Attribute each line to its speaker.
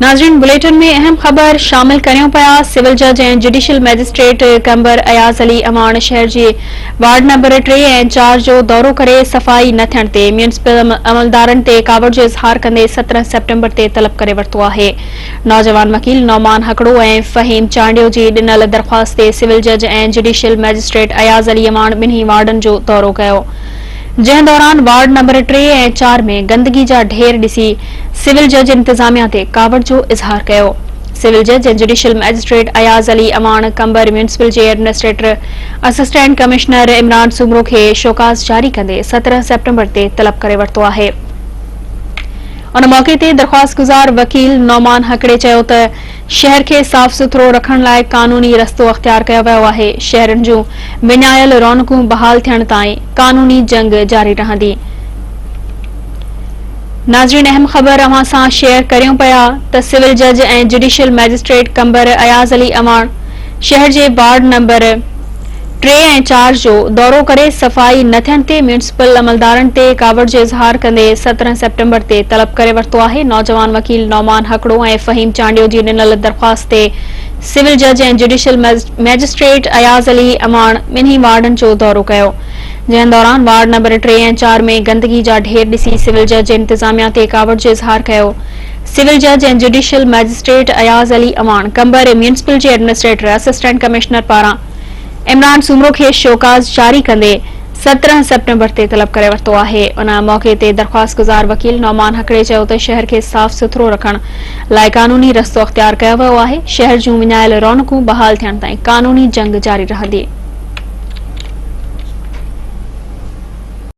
Speaker 1: नाज़रीन, बुलेटिन में अहम खबर शामिल करियों पिया। सिविल जज ऐं जुडिशियल मैजिस्ट्रेट कंबर अयाज़ अली अमान शहर जे वार्ड नंबर 3 ऐं 4 जो दौरो करे सफ़ाई न थियण ते म्यूनिसिपल अमलदारनि ते कावड़ जो इज़हार कंदे 17 सेप्टेम्बर ते तलब करे वरितो आहे। नौजवान वकील नौमान हकड़ो ऐं फ़हीम चांडियो जी ॾिनल दरख़्वास्त ते सिविल जज ऐं जुडिशियल मैजिस्ट्रेट अयाज़ अली अमान ॿिन्ही वार्डनि जो दौरो कयो, जंहिं दौरान वार्ड नंबर 3 ऐं 4 में गंदगी जा ढेर ॾिसी सिविल जज इंतजामिया ते कावड़ जो इज़हार कयो। सिविल जज ऐं judicial magistrate Ayaz Ali Aman Qambar municipal जे administrator assistant commissioner Imran Soomro खे शोकाज़ जारी कंदे 17 सेप्टेम्बर ते तलब करे वरितो आहे। उन मौके ते दरख़्वास्त गुज़ार वकील नौमान हकड़े चयो त शहर खे साफ़ सुथरो रखण लाइ कानूनी रस्तो अख्तियार कयो वियो आहे। शहरनि जूं विञायल रौनकूं बहाल थियण ताईं कानूनी जंग जारी रहंदी। नाज़रीन, अहम खबर अवां सां शेयर करियूं पिया त सिविल जज ऐं जुडिशियल मैजिस्ट्रेट कंबर अयाज़ अली अमान शहर जे वार्ड नंबर 3 ऐं 4 जो दौरो करे सफ़ाई न थियण ते म्यूनिसिपल अमलदारनि ते कावड़ जो इज़हार कंदे 17 सेप्टेम्बर ते तलब करे वरितो आहे। नौजवान वकील नौमान हकड़ो ऐं फ़हीम चांडियो जी ॾिनल दरख़्वास्त ते सिविल जज ऐं जुडिशियल मैजिस्ट्रेट अयाज़ अली अमान ॿिन्ही वार्डनि जो दौरो कयो, जंहिं दौरान वार्ड नंबर 3 ऐं 4 में गंदगी जा ढेर ॾिसी सिविल जज इंतजामिया ते कावड़ जो इज़हार कयो। सिविल जज ऐं judicial magistrate Ayaz Ali Aman Qambar municipal जे एडमिनिस्ट्रेटर असिस्टेंट कमिश्नर पारां इमरान सुमरो खे शोकाज़ जारी कंदे 17 सेप्टेम्बर ते तलब करे वरितो आहे। उन मौके ते दरख़्वास्त गुज़ार वकील नौमान हकड़े चयो त शहर खे साफ़ सुथरो रखण लाइ कानूनी रस्तो अख्तियार कयो वियो आहे। शहर जूं विञायल रौनकूं बहाल थियण ताईं कानूनी जंग जारी रहंदी।